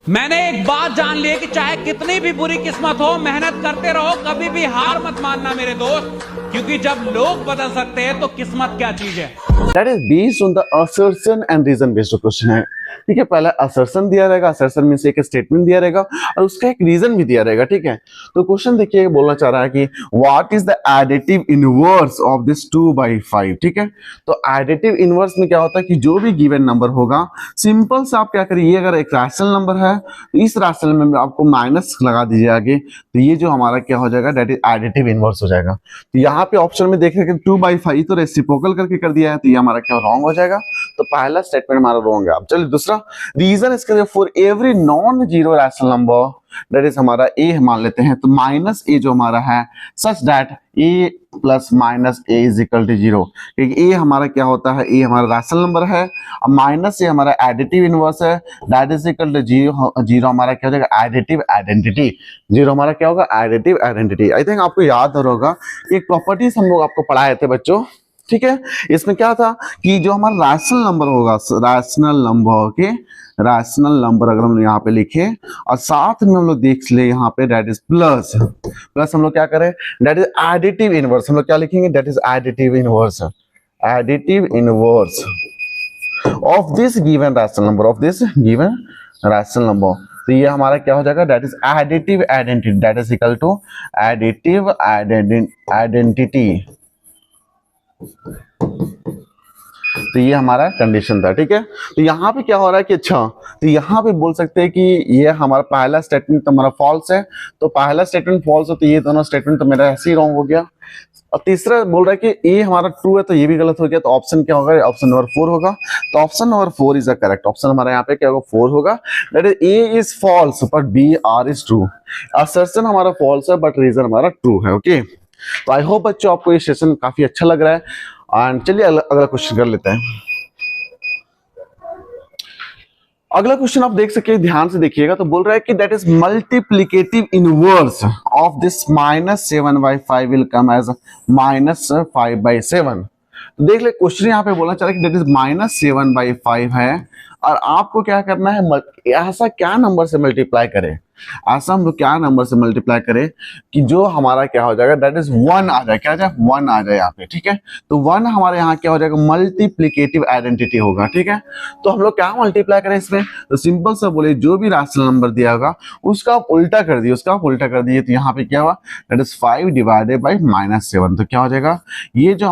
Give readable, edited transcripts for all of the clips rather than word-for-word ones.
मैंने एक बात जान ली है कि चाहे कितनी भी बुरी किस्मत हो, मेहनत करते रहो, कभी भी हार मत मानना मेरे दोस्त, क्योंकि जब लोग बदल सकते हैं तो किस्मत क्या चीज है। That is based on the assertion and reason based question है। ठीक है, पहला असर्शन दिया रहेगा, असर्शन में से एक स्टेटमेंट दिया रहेगा और उसका एक रीजन भी दिया रहेगा। ठीक है, तो क्वेश्चन देखिए बोलना चाह रहा है कि what is the additive inverse of this 2/5। ठीक है, तो एडिटिव इनवर्स में क्या होता है कि जो भी गिवन नंबर होगा, सिंपल से आप क्या करिए, अगर एक रैशनल नंबर है तो इस रैशनल में आपको माइनस लगा दीजिए आगे, तो ये जो हमारा क्या हो जाएगा, दैट इज एडिटिव इनवर्स हो जाएगा। तो यहाँ पे ऑप्शन में देख रहे हैं 2/5 तो रेसिप्रोकल करके कर दिया है, तो ये हमारा क्या रॉन्ग हो जाएगा, तो पहला स्टेटमेंट हमारा रॉन्ग है। अब चलिए दूसरा रीजन इसके, for every non zero rational number that is हमारा ए मान लेते हैं, तो माइनस ए जो हमारा है such that a plus minus a is equal to zero, क्योंकि ए हमारा क्या होता है, ए हमारा रैशनल नंबर है, अब माइनस ए हमारा एडिटिव इनवर्स है, that is equal to zero, zero हमारा क्या हो जाएगा, एडिटिव आइडेंटिटी, जीरो हमारा क्या होगा, एडिटिव आइडेंटिटी। आई थिंक आपको याद होगा एक प्रॉपर्टीज हम लोग आपको पढ़ाए थे बच्चों। ठीक है, इसमें क्या था कि जो हमारा रैशनल नंबर होगा, रैशनल नंबर के रैशनल नंबर अगर हम यहाँ पे लिखे और साथ में हम लोग देख ले यहाँ पे दैट इज प्लस, प्लस हम लोग क्या करें, दैट इज एडिटिव इनवर्स, हम लोग क्या लिखेंगे, that is additive inverse, additive inverse of this given rational number, of this given rational number. तो ये हमारा क्या हो जाएगा, that is additive identity, that is equal to additive identity. तो ये हमारा कंडीशन था। ठीक है, तो यहाँ पे क्या हो रहा है कि अच्छा, तो यहाँ पे बोल सकते हैं कि ये हमारा पहला स्टेटमेंट तो हमारा फॉल्स है, तो पहला स्टेटमेंट फॉल्स हो तो ये दोनों स्टेटमेंट तो मेरा ऐसे ही रॉन्ग हो गया। और तीसरा बोल रहा है कि ए हमारा ट्रू है तो ये भी गलत हो गया, तो ऑप्शन क्या होगा, ऑप्शन नंबर 4 होगा, तो option number 4 is the correct option, हमारा यहाँ पे क्या होगा, 4 होगा, that is A is false but B R is true. Assertion हमारा फॉल्स है बट रीजन हमारा ट्रू है। ओके, तो आई होप बच्चों आपको ये सेशन काफी अच्छा लग रहा है। एंड चलिए अगला क्वेश्चन कर लेते हैं। अगला क्वेश्चन आप देख सकते ध्यान से देखिएगा, तो बोल रहा है कि that is multiplicative inverse of this -7/5 will come as -5/7। तो देख ले क्वेश्चन यहाँ पे बोलना चाह रहा है कि दैट इज -7/5 है और आपको क्या करना है, ऐसा क्या नंबर से मल्टीप्लाई करें, ऐसा हम लोग क्या नंबर से मल्टीप्लाई करें कि जो हमारा क्या हो जाएगा, दैट इज 1 आ जाए, क्या आ जाए, 1 आ जाए यहाँ पे। ठीक है, तो 1 हमारे यहाँ क्या हो जाएगा, मल्टीप्लिकेटिव आइडेंटिटी होगा। ठीक है, तो हम लोग क्या मल्टीप्लाई करें इसमें, तो सिंपल सा बोले जो भी रैशनल नंबर दिया होगा उसका आप उल्टा कर दिए, उसका आप उल्टा कर दिए, तो यहाँ पे क्या हुआ, दैट इज 5 डिवाइडेड बाई -7, तो क्या हो जाएगा, ये जो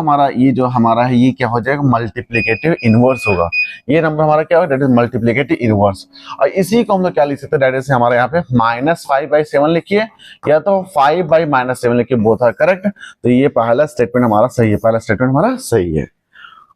हमारा है ये क्या हो जाएगा, मल्टीप्लिकेटिव इनवर्स होगा, ये नंबर हमारा क्या होगा, दैट इज मल्टीप्लिकेटिव इनवर्स। और इसी को हम लोग क्या लिख सकते हैं, दैट इज हमारे यहाँ पे -5/7 लिखिए या तो 5/-7 लिखिए, बोथ आर करेक्ट। तो ये पहला स्टेटमेंट हमारा सही है, पहला स्टेटमेंट हमारा सही है।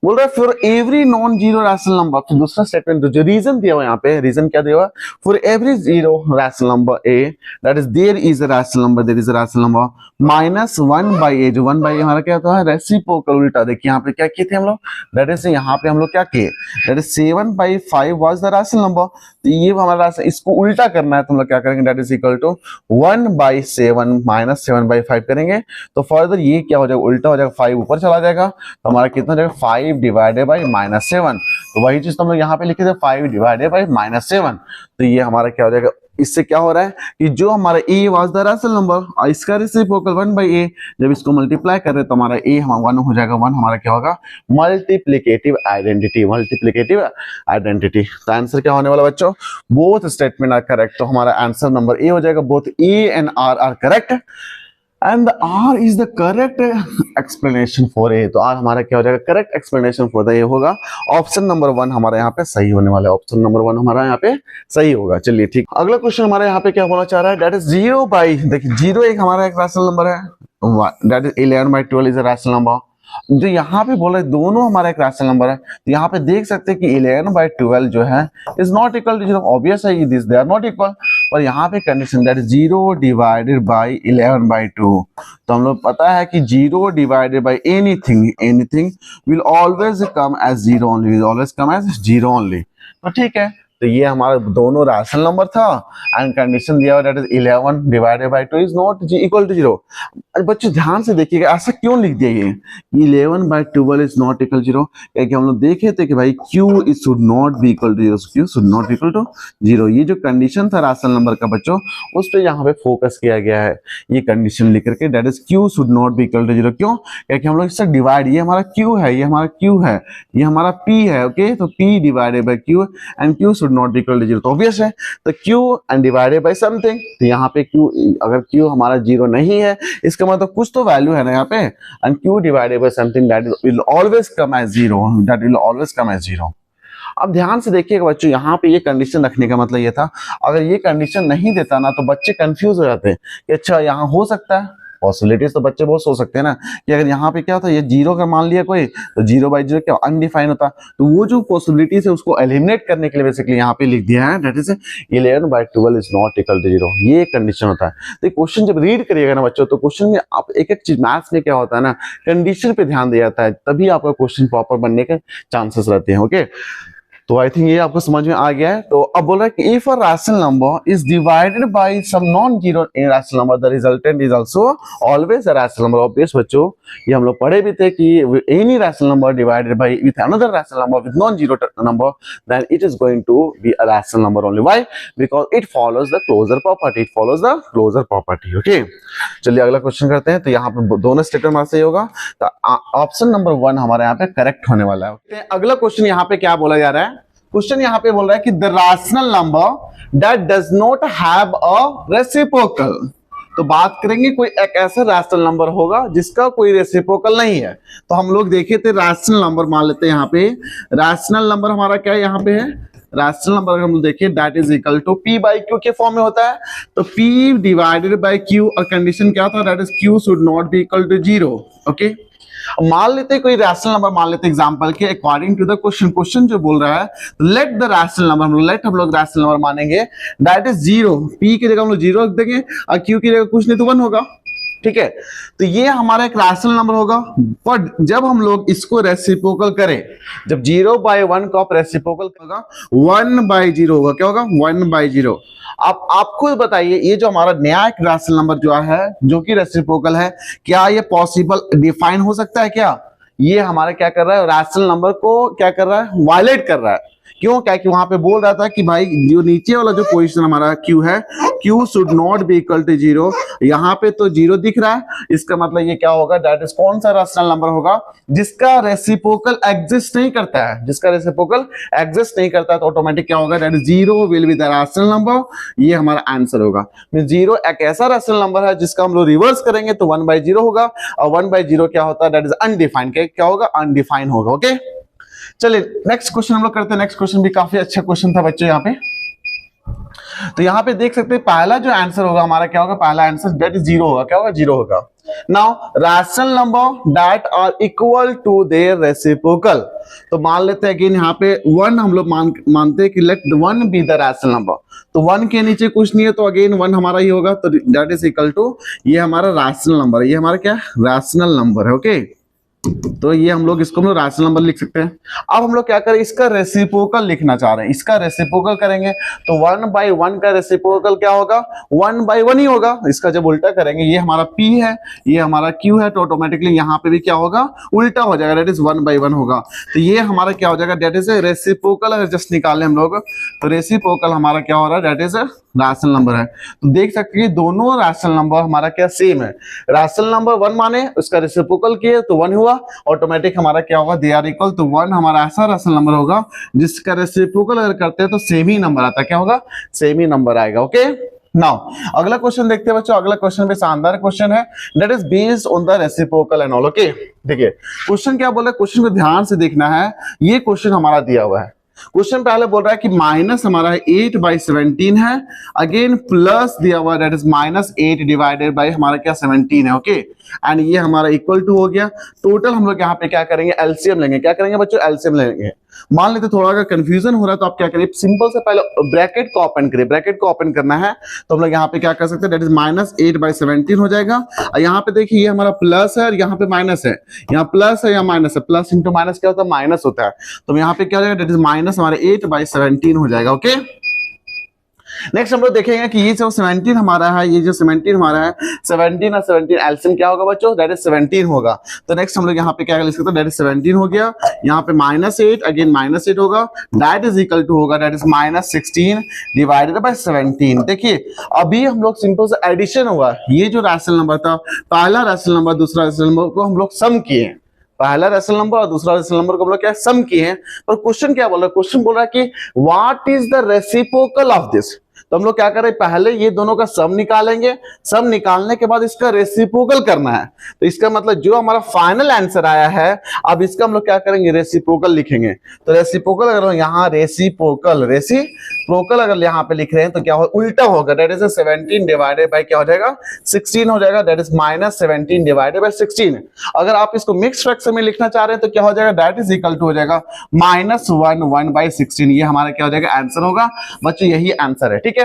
बोल रहा है for every non zero rational number, तो दूसरा स्टेटमेंट जो रीजन दिया हुआ यहाँ पे, रीजन क्या दिया हुआ, for every zero rational number a that is there is a rational number, there is a rational number -1/a, जो 1/a हमारा क्या होता है, रेसिप्रोकल उल्टा। देखिए यहाँ पे क्या किए थे हम लोग, दैट इज यहाँ पे हम लोग क्या किए, that is 7/5 was the rational number, तो ये हमारा इसको उल्टा करना है, तो हम लोग क्या करेंगे, दैट इज इक्वल टू 1/7 -7/5 करेंगे, तो फर्दर ये क्या हो जाएगा, उल्टा हो जाएगा, 5 ऊपर चला जाएगा, तो हमारा कितना हो जाएगा, 5 डिवाइडेड बाई -7। तो वही चीज तो हम लोग यहाँ पे लिखे थे, 5 डिवाइडेड बाई -7, तो ये हमारा क्या हो जाएगा, इससे क्या हो रहा है कि जो हमारा ए वाज द रैशनल नंबर और इसका रेसिप्रोकल 1/a, जब इसको मल्टीप्लाई कर रहे तो हमारा ए 1 हो जाएगा, 1 हमारा क्या होगा, मल्टीप्लिकेटिव आइडेंटिटी, मल्टीप्लिकेटिव आइडेंटिटी। तो आंसर क्या होने वाला बच्चों, बोथ स्टेटमेंट आर करेक्ट, तो हमारा आंसर नंबर ए हो जाएगा, both A and R are correct and the R is the correct explanation for A, तो R हमारा क्या हो जाएगा, correct explanation for the A होगा। ऑप्शन नंबर 1 हमारे यहाँ पे सही होने वाला है, ऑप्शन नंबर 1 हमारा यहाँ पे सही होगा। चलिए ठीक, अगला क्वेश्चन हमारे यहाँ पे क्या बोलना चाह रहा है, दैट इज 0/, देखिए 0 एक हमारा एक रैशनल नंबर है, that is 11/12 is a rational number. जो यहाँ पे बोल रहे दोनों हमारा एक रैशनल नंबर है, तो यहाँ पे देख सकते हैं कि 11/12 जो है is not equal to 0, obvious है this they are not equal, पर यहाँ पे condition that is 0 divided by 11/2, तो हम लोग पता है कि 0 divided by anything will always come as 0 only, will always come as 0 only. तो ठीक है, तो ये हमारा दोनों रैशनल नंबर था एंड कंडीशन दिया हुआ that is 11 divided by 2 is not equal to 0। बच्चों ध्यान से देखिएगा ऐसा क्यों लिख दिया ये 11 बाय 12 इज नॉट इक्वल 0, क्योंकि हम लोग देखे थे कि भाई q is should not be equal to 0, q should not be equal to 0। ये जो कंडीशन था रैशनल नंबर का बच्चों उस पे यहाँ पे फोकस किया गया है, ये कंडीशन लिख करके that is q should not be equal to 0। क्यों? क्योंकि हम लोग इससे डिवाइड, ये हमारा q है, ये हमारा q है, ये हमारा p है, ओके। तो p divided by q and q should not be equal to 0, तो ऑब्वियस है। तो q and divided by something, तो यहाँ पे q अगर q हमारा 0 नहीं है इसका मतलब कुछ तो वैल्यू है ना यहाँ पे, and q divided by something that will always come as 0, that will always come as 0। अब ध्यान से देखिएगा बच्चों, यहाँ पे ये कंडीशन रखने का मतलब ये था, अगर ये कंडीशन नहीं देता ना तो बच्चे कंफ्यूज हो जाते हैं कि अच्छा यहाँ हो सकता है, पॉसिबिलिटीज तो बच्चे बहुत सोच सकते हैं ना कि अगर यहाँ पे क्या होता है, ये 0 का मान लिया कोई तो 0 बाई 0 क्या अनडिफाइन होता, तो वो जो पॉसिबिलिटीज है उसको एलिमिनेट करने के लिए बेसिकली यहाँ पे लिख दिया है that is 11 by 12 is not equal to 0, ये कंडीशन होता है। तो क्वेश्चन जब रीड करिएगा ना बच्चों, तो क्वेश्चन में आप एक एक चीज मैथ्स में क्या होता है ना, कंडीशन पे ध्यान दिया जाता है, तभी आपका क्वेश्चन प्रॉपर बनने के चांसेस रहते हैं, ओके। तो आई थिंक ये आपको समझ में आ गया है। तो अब बोल रहा है कि if a rational number is divided by some non zero rational number the resultant is also always a rational number. Obvious बच्चों, ये हम लोग पढ़े भी थे कि any rational number divided by with another rational number with non zero number then it is going to be a rational number only. Why? Because it follows the closure property, it follows the closure property, okay. चलिए अगला question करते हैं। तो यहाँ पे दोनों statement हमारे सही होगा, तो ऑप्शन नंबर 1 हमारे यहाँ पे करेक्ट होने वाला है। अगला क्वेश्चन यहाँ पे क्या बोला जा रहा है, क्वेश्चन यहाँ पे बोल रहा है कि the rational number that does not have a reciprocal. तो बात करेंगे कोई एक ऐसा रैशनल नंबर होगा जिसका कोई रेसिप्रोकल नहीं है। तो हम लोग देखे थे रैशनल नंबर, मान लेते हैं यहाँ पे रैशनल नंबर हमारा क्या है, यहाँ पे है रैशनल नंबर हम लोग देखिए that is equal to p by q के फॉर्म में होता है। तो p डिवाइडेड बाई q और कंडीशन क्या था, that is q should not be equal to 0, okay. मान लेते हैं कोई रैशनल नंबर, मान लेते हैं एग्जांपल के according to the question, question जो बोल रहा है let the rational number, let हम लोग रैशनल नंबर मानेंगे दैट इज 0, p की जगह हम लोग 0 रख देंगे और q की जगह कुछ नहीं तो 1 होगा, ठीक है। तो ये हमारा एक रैशनल नंबर होगा, पर जब हम लोग इसको रेसिप्रोकल करें, जब 0 बाई 1 को आप रेसिप्रोकल होगा 1 बाई 0 होगा, क्या होगा 1 बाई 0। आप खुद बताइए ये जो हमारा नया एक रैशनल नंबर जो है जो कि रेसिप्रोकल है, क्या ये पॉसिबल डिफाइन हो सकता है? क्या ये हमारा क्या कर रहा है, रैशनल नंबर को क्या कर रहा है, वायलेट कर रहा है। क्यों? क्या कि वहां पे बोल रहा था कि भाई जो नीचे वाला जो पोजीशन हमारा q है, q should not be equal to 0, यहाँ पे तो 0 दिख रहा है, इसका मतलब ये क्या होगा, दैट इज कौन सा रैशनल नंबर होगा जिसका रेसिप्रोकल एग्जिस्ट नहीं करता है, जिसका रेसिप्रोकल एग्जिस्ट नहीं करता है, तो ऑटोमेटिक क्या होगा, that is 0 will be the rational number, ये हमारा आंसर होगा। 0 एक ऐसा रैशनल नंबर है जिसका हम लोग रिवर्स करेंगे तो 1 बाई 0 होगा, और 1 बाई 0 क्या होता है, दैट इज अनडिफाइंड, क्या होगा, अनडिफाइंड होगा, ओके। चलिए नेक्स्ट क्वेश्चन हम लोग करते हैं। नेक्स्ट क्वेश्चन भी काफी अच्छा क्वेश्चन था बच्चों यहाँ पे। तो यहाँ पे देख सकते हैं पहला जो आंसर होगा हमारा क्या होगा, पहला आंसर दैट इज 0 होगा, क्या होगा, 0 होगा। Now rational number that are equal to their reciprocal, तो मान लेते हैं अगेन यहाँ पे 1 हम लोग मानते हैं कि let 1 be the rational number, तो 1 के नीचे कुछ नहीं है तो अगेन 1 हमारा ही होगा, तो दैट इज इक्वल टू ये हमारा रैशनल नंबर है, ये हमारा क्या रैशनल नंबर है, ओके। तो ये हम लोग इसको रैशनल नंबर लिख सकते हैं। अब हम लोग क्या करें, इसका रेसिप्रोकल लिखना चाह रहे हैं, इसका रेसिप्रोकल करेंगे तो 1 बाई 1 का रेसिप्रोकल क्या होगा, 1 बाई 1 ही होगा। इसका जब उल्टा करेंगे, ये हमारा p है, ये हमारा q है, तो ऑटोमेटिकली यहाँ पे भी क्या होगा, उल्टा हो जाएगा, दैट इज 1 बाई 1 होगा। तो ये हमारा क्या हो जाएगा, दैट इज रेसिप्रोकल। अगर जस्ट निकाले हम लोग तो रेसिप्रोकल हमारा क्या हो रहा है, दैट इज रैशनल नंबर है। तो देख सकते हैं दोनों रैशनल नंबर हमारा क्या सेम है, रैशनल नंबर 1 माने उसका रेसिप्रोकल किए तो 1 हुआ, ऑटोमेटिक हमारा क्या होगा, दे आर इक्वल, तो 1 हमारा ऐसा रैशनल नंबर होगा जिसका रेसिप्रोकल अगर करते हैं तो सेम ही नंबर आता है, क्या होगा, सेम ही नंबर आएगा, ओके। नाउ अगला क्वेश्चन देखते हैं बच्चों। अगला क्वेश्चन भी शानदार क्वेश्चन है, that is based on the reciprocal and all, okay. देखिए क्वेश्चन क्या बोल रहा है, क्वेश्चन को ध्यान से देखना है। ये क्वेश्चन हमारा दिया हुआ है, क्वेश्चन पहले बोल रहा है कि माइनस हमारा 8 बाई 17 है, अगेन प्लस दिया हुआ that is minus 8 divided by हमारा क्या 17 है, ओके। एंड ये हमारा इक्वल टू हो गया। टोटल हम लोग यहाँ पे क्या करेंगे, एलसीएम लेंगे, क्या करेंगे बच्चों, एलसीएम लेंगे। मान लेते थोड़ा अगर कंफ्यूजन हो रहा है तो आप क्या करिए, सिंपल से पहले ब्रैकेट को ओपन करिए। ब्रैकेट को ओपन करना है तो हम लोग यहाँ पे क्या कर सकते हैं, दैट इज -8/17 हो जाएगा। और यहाँ पे देखिए ये हमारा प्लस है और यहाँ पे माइनस है, यहाँ प्लस है या माइनस है, प्लस इंटू माइनस क्या होता है, माइनस होता है। तो यहाँ पे क्या हो जाएगा, दैट इज माइनस हमारे 8/17 हो जाएगा। ओके, नेक्स्ट हम लोग देखेंगे कि ये जो 17 हमारा है, ये जो 17 हमारा है, 17 और 17 एलसीएम क्या होगा बच्चों, दैट इज 17 होगा। तो नेक्स्ट हम लोग यहाँ पे क्या लिख सकते हैं, दैट इज 17 हो गया। यहाँ पे -8 अगेन -8 होगा, दैट इज इक्वल टू होगा, दैट इज -16 डिवाइडेड बाय 17। देखिए अभी हम लोग सिंपल से एडिशन होगा, ये जो रैशनल नंबर था, पहला रैशनल नंबर दूसरा रैशनल नंबर को हम लोग सम किए, पहला रैशनल नंबर और दूसरा रैशनल नंबर को हम लोग क्या सम किए हैं। पर क्वेश्चन क्या बोल रहा है, क्वेश्चन बोल रहा है कि what is the reciprocal of this. तो हम लोग क्या कर रहे हैं, पहले ये दोनों का सम निकालेंगे, सम निकालने के बाद इसका रेसिप्रोकल करना है। तो इसका मतलब जो हमारा फाइनल आंसर आया है, अब इसका हम लोग क्या करेंगे, रेसिप्रोकल लिखेंगे। तो रेसिप्रोकल अगर यहाँ रेसिप्रोकल अगर यहाँ पे लिख रहे हैं तो क्या होगा, उल्टा होगा, दैट इज 17 डिवाइडेड बाय क्या हो जाएगा, 16 हो जाएगा, दैट इज -17 डिवाइडेड बाय 16। अगर आप इसको मिक्स फ्रैक्शन में लिखना चाह रहे हैं तो क्या हो जाएगा, दैट इज इक्वल टू हो जाएगा -1/16। ये हमारा क्या हो जाएगा, आंसर होगा बच्चों, यही आंसर है। ठीक है,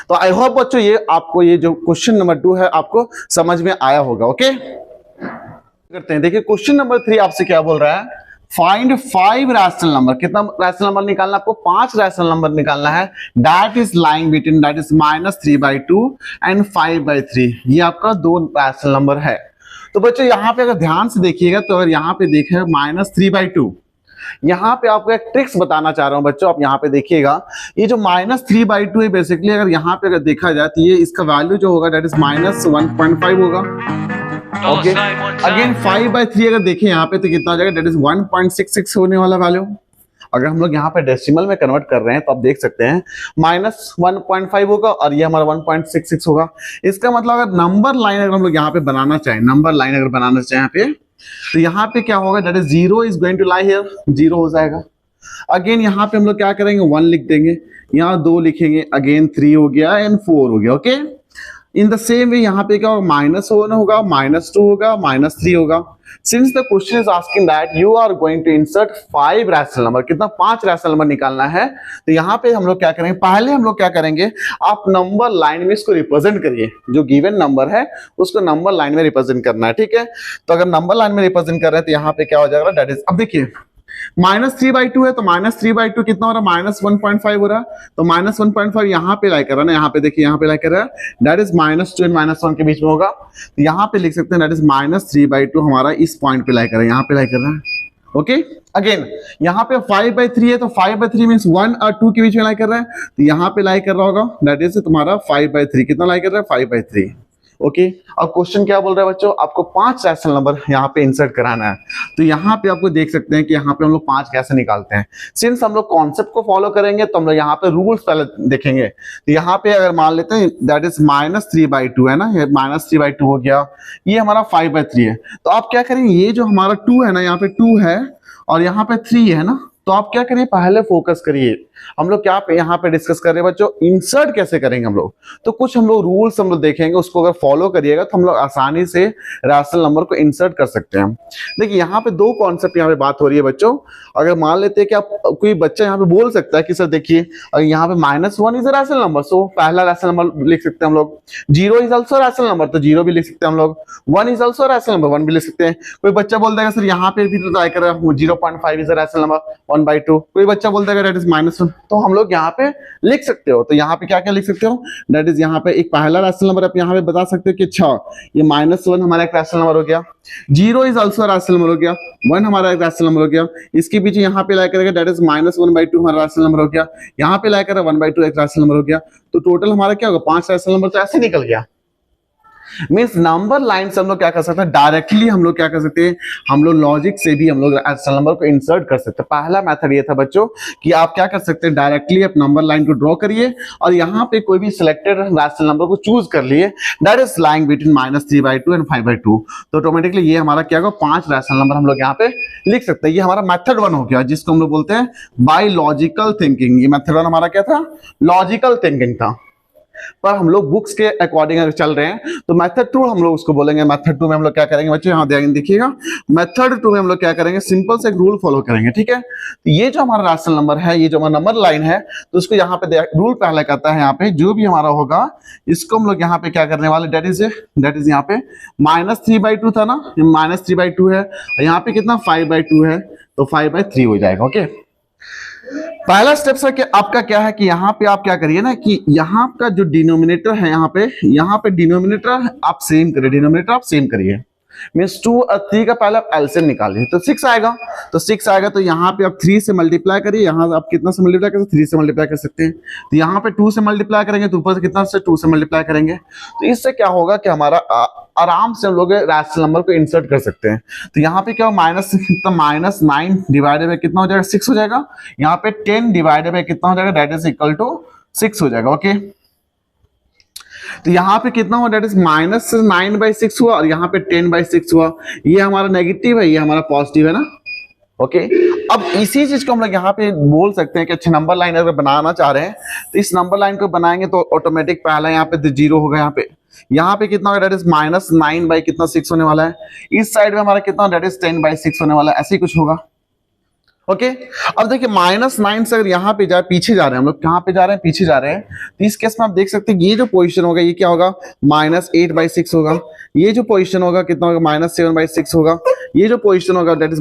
तो आई होप बच्चों ये आपको ये जो क्वेश्चन नंबर 2 है आपको समझ में आया होगा। ओके, करते हैं। देखिए क्वेश्चन नंबर 3 आपसे क्या बोल रहा है, फाइंड 5 रैशनल नंबर। कितना रैशनल नंबर निकालना है आपको, 5 रैशनल नंबर निकालना है, that is lying between that is -3/2 and 5/3। ये आपका 2 रैशनल नंबर है। तो बच्चों यहाँ पे अगर ध्यान से देखिएगा तो अगर यहाँ पे देखें -3/2, यहाँ पे आपको एक ट्रिक्स बताना चाह रहा हूं बच्चों, आप यहाँ पे देखिएगा, ये जो -3/2 है बेसिकली अगर यहाँ पे अगर देखा जाए तो ये इसका वैल्यू जो होगा दैट इज -1.5 होगा। ओके, अगेन 5/3 अगर देखें यहाँ पे तो कितना हो जाएगा, दैट इज 1.66 होने वाला वैल्यू। अगर हम लोग यहाँ पे डेसिमल में कन्वर्ट कर रहे हैं तो आप देख सकते हैं -1.5 होगा और ये हमारा 1.66 होगा। इसका मतलब अगर नंबर लाइन अगर हम लोग यहाँ पे बनाना चाहें, नंबर लाइन अगर बनाना चाहें यहाँ पे, तो यहाँ पे क्या होगा, that is 0 is going to lie here, 0 हो जाएगा। अगेन यहाँ पे हम लोग क्या करेंगे, 1 लिख देंगे, यहाँ 2 लिखेंगे, अगेन 3 हो गया एंड 4 हो गया। Okay, in the same way यहाँ पे क्या होगा, -1 होगा, -2 होगा, -3 होगा। Since the question is asking that you are going to insert 5 rational number, कितना 5 रैशनल नंबर निकालना है, तो यहाँ पे हम लोग क्या करेंगे, पहले हम लोग क्या करेंगे, आप नंबर लाइन में इसको रिप्रेजेंट करिए, जो गिवन नंबर है उसको नंबर लाइन में रिप्रेजेंट करना है। ठीक है, तो अगर नंबर लाइन में रिप्रेजेंट कर रहे हैं तो यहाँ पे क्या हो जाएगा, दैट इज, अब देखिए -3/2 है तो -3/2 कितना हो रहा है, -1.5 हो रहा है। तो -1.5 यहाँ पे लाई कर रहा है ना, यहाँ पे देखिए यहाँ पे लाई कर रहा है, दैट इज -2 एंड -1 के बीच में होगा। तो यहाँ पे लिख सकते हैं दैट इज -3/2 हमारा इस पॉइंट पे लाई कर रहा है, यहाँ पे लाई कर रहा है। ओके, अगेन यहाँ पे 5/3 है तो 5/3 मींस 1 और 2 के बीच में लाई कर रहा है, तो यहाँ पे लाई कर रहा होगा, दैट इज तुम्हारा 5/3। कितना लाई कर रहा है, 5/3। ओके, और क्वेश्चन क्या बोल रहा है बच्चों, आपको 5 रैशनल नंबर यहाँ पे इंसर्ट कराना है। तो यहाँ पे आपको देख सकते हैं कि यहाँ पे हम लोग 5 कैसे निकालते हैं। सिंस हम लोग कॉन्सेप्ट को फॉलो करेंगे तो हम लोग यहाँ पे रूल्स पहले देखेंगे। तो यहाँ पे अगर मान लेते हैं दैट इज -3/2 है ना, ये -3/2 हो गया, ये हमारा 5/3 है। तो आप क्या करेंगे, ये जो हमारा 2 है ना, यहाँ पे 2 है और यहाँ पे 3 है ना, तो आप क्या करिए, पहले फोकस करिए। हम लोग क्या यहाँ पे डिस्कस कर रहे हैं बच्चों, इंसर्ट कैसे करेंगे हम लोग। तो कुछ हम लोग रूल्स हम लोग देखेंगे, उसको अगर फॉलो करिएगा तो हम लोग आसानी से रैशनल नंबर को इंसर्ट कर सकते हैं। देखिए यहाँ पे 2 कॉन्सेप्ट यहाँ पे बात हो रही है बच्चों। अगर मान लेते हैं कि आप कोई बच्चा यहाँ पे बोल सकता है कि सर देखिए अगर यहाँ पे -1 इज रैशनल नंबर, सो पहला रैशनल नंबर लिख सकते हैं हम लोग। 0 इज ऑल्सो रैशनल नंबर, तो 0 भी लिख सकते हैं हम लोग। 1 इज ऑल्सो रैशनल नंबर, 1 भी लिख सकते हैं। कोई बच्चा बोल देगा सर यहाँ पे भी तो ट्राई कर रहा है 0.5 इज रैशनल नंबर 1/2। कोई बच्चा बोल देगा दैट इज -1, तो हम लोग यहाँ पे लिख सकते हो। तो यहाँ पे क्या क्या लिख सकते हो, दैट इज यहाँ पे एक पहला रैशनल नंबर आप यहाँ पे बता सकते हो कि अच्छा ये -1 हमारा एक रैशनल नंबर हो गया, 0 इज ऑल्सो रैशनल नंबर हो गया, 1 हमारा एक रैशनल नंबर हो गया, इसके पीछे यहाँ पे लाई करेगा दैट इज -1/2 हमारा रैशनल नंबर हो गया, यहाँ पे लाई करेगा 1/2 एक रैशनल नंबर हो गया। तो टोटल हमारा क्या होगा, 5 रैशनल नंबर तो ऐसे निकल गया। मीन्स नंबर लाइन से हम लोग क्या कर सकते हैं, डायरेक्टली हम लोग क्या कर सकते हैं, हम लोग लॉजिक से भी हम लोग रैशनल नंबर को इंसर्ट कर सकते हैं। पहला मेथड ये था बच्चों कि आप क्या कर सकते हैं, डायरेक्टली आप नंबर लाइन को ड्रॉ करिए और यहाँ पे कोई भी सिलेक्टेड रैशनल नंबर को चूज कर लिए, that is lying between -3/2 and 5/2। तो ऑटोमेटिकली ये हमारा क्या होगा, 5 रैशनल नंबर हम लोग यहाँ पे लिख सकते हैं। ये हमारा मेथड 1 हो गया, जिसको हम लोग बोलते हैं बाय लॉजिकल थिंकिंग। ये मेथड 1 हमारा क्या था, लॉजिकल थिंकिंग था। पर हम लोग बुक्स के अकॉर्डिंग अगर चल रहे हैं तो मेथड 2 हम लोग उसको बोलेंगे। मेथड 2 में हम लोग क्या करेंगे बच्चों, यहाँ देखिएगा, मेथड 2 में हम लोग क्या करेंगे, सिंपल से एक रूल फॉलो करेंगे, ठीक है। तो ये जो हमारा रैशनल नंबर है, ये जो हमारा नंबर लाइन है, तो उसको यहाँ पे रूल पहले कहता है, यहाँ पे जो भी हमारा होगा इसको हम लोग यहाँ पे क्या करने वाले, डेट इज यहाँ पे -3/2 था ना, -3/2 है, और यहाँ पे कितना 5/2 है, तो 5/3 हो जाएगा। ओके, पहला स्टेप सर कि आपका क्या है कि यहाँ पे आप क्या करिए ना कि यहाँ का जो डिनोमिनेटर है, यहाँ पे डिनोमिनेटर आप सेम करिए, डिनोमिनेटर आप सेम करिए, मीन्स 2 और 3 का पहले आप एलसीएम निकालिए, तो 6 आएगा, तो यहाँ पे आप 3 से मल्टीप्लाई करिए, यहाँ आप कितना से मल्टीप्लाई कर सकते हैं, 3 से मल्टीप्लाई कर सकते हैं, तो यहाँ पे 2 से मल्टीप्लाई करेंगे तो ऊपर से कितना से 2 से मल्टीप्लाई करेंगे, तो इससे क्या होगा कि हमारा आराम से हम लोग रैशनल नंबर को इंसर्ट कर सकते हैं। तो यहाँ पे क्या हो, -9 डिवाइडेड बाय कितना हो जाएगा, 6 हो जाएगा, यहाँ पे 10 डिवाइडेड बाय कितना हो जाएगा, दैट इज इक्वल टू 6 हो जाएगा। ओके, तो यहाँ पे कितना हुआ, दैट इज -9/6 हुआ, और यहाँ पे 10/6 हुआ, ये हमारा नेगेटिव है, ये हमारा पॉजिटिव है ना। ओके, अब इसी चीज को हम लोग यहाँ पे बोल सकते हैं कि अच्छा नंबर लाइन अगर बनाना चाह रहे हैं तो इस नंबर लाइन को बनाएंगे तो ऑटोमेटिक पहला यहाँ पे 0 होगा, यहाँ पे कितना होगा, दैट इज -9/6 होने वाला है, इस साइड में हमारा कितना, दैट इज 10/6 होने वाला है, ऐसे ही कुछ होगा। ओके, अब देखिए -9 से अगर यहाँ पे जाए, पीछे जा रहे हैं हम लोग, कहाँ पे जा रहे हैं, पीछे जा रहे हैं, तो इस केस में आप देख सकते हैं ये जो पोजीशन होगा ये क्या होगा, -8/6 होगा, ये जो पोजीशन होगा कितना होगा, -7/6 होगा, ये जो पोजीशन होगा दैट इज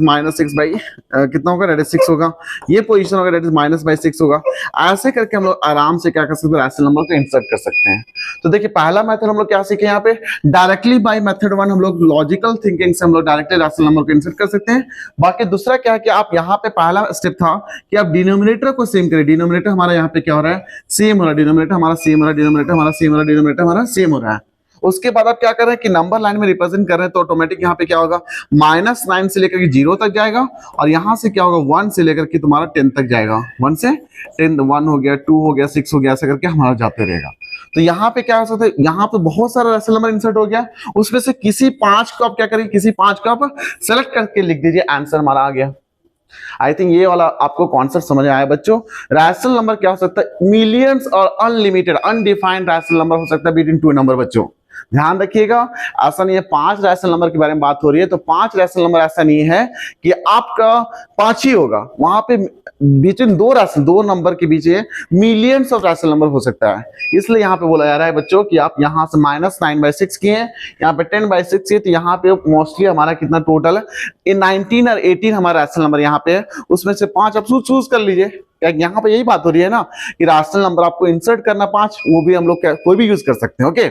कितना होगा, दैट इज 6 होगा, ये पोजीशन होगा दैट इज -6 होगा। ऐसे करके हम लोग आराम से क्या कर सकते हैं, रैशनल नंबर को इंसर्ट कर सकते हैं। तो देखिए पहला मेथड हम लोग क्या सीखे, यहाँ पे डायरेक्टली बाय मेथड 1 हम लोग लॉजिकल थिंकिंग से हम लोग डायरेक्टली रैशनल नंबर को इंसर्ट कर सकते हैं। बाकी दूसरा क्या है कि आप यहाँ पे पहला स्टेप था कि आप डिनोमिनेटर को सेम करें, डिनोमिनेटर हमारा यहाँ पे क्या हो रहा है, सेम हो रहा है, डिनोमिनेटर हमारा सेम हो रहा है, डिनोमिनेटर हमारा सेम हो रहा है, डिनोमिनेटर हमारा सेम हो रहा है। उसके बाद आप क्या कर रहे हैं कि नंबर लाइन में रिप्रेजेंट कर रहे हैं, तो ऑटोमेटिक यहाँ पे क्या होगा, -9 से लेकर के 0 तक जाएगा, और यहाँ से क्या होगा 1 से लेकर के तुम्हारा 10 तक जाएगा, 1 से 10, 1 हो गया, 2 हो गया, 6 हो गया, ऐसा करके हमारा जाते रहेगा। तो यहाँ पे क्या हो सकता है, यहाँ पे बहुत सारा रैशनल नंबर इंसर्ट हो गया, उसमें से किसी 5 को आप क्या करेंगे, किसी 5 को आप सेलेक्ट करके लिख दीजिए, आंसर हमारा आ गया। आई थिंक ये वाला आपको कॉन्सेप्ट समझ आया बच्चों। रैशनल नंबर क्या हो सकता है, मिलियंस और अनलिमिटेड अनडिफाइंड रैशनल नंबर हो सकता है बिटवीन 2 नंबर। बच्चों ध्यान रखिएगा, ऐसा नहीं है 5 रैशनल नंबर के बारे में बात हो रही है तो 5 रैशनल नंबर ऐसा नहीं है कि आपका 5 ही होगा, वहां पे बीच में 2 नंबर के बीच मिलियंस ऑफ रैशनल नंबर हो सकता है। इसलिए यहाँ पे बोला जा रहा है बच्चों कि आप यहाँ से -9/6 किए, यहाँ पे 10/6 किए, तो यहाँ पे मोस्टली हमारा कितना टोटल है 19 और 18 हमारा रैशनल नंबर यहाँ पे है, उसमें से 5 आप चूज कर लीजिए। यहाँ पे यही बात हो रही है ना कि रैशनल नंबर आपको इंसर्ट करना 5, वो भी हम लोग कोई भी यूज कर सकते हैं। ओके,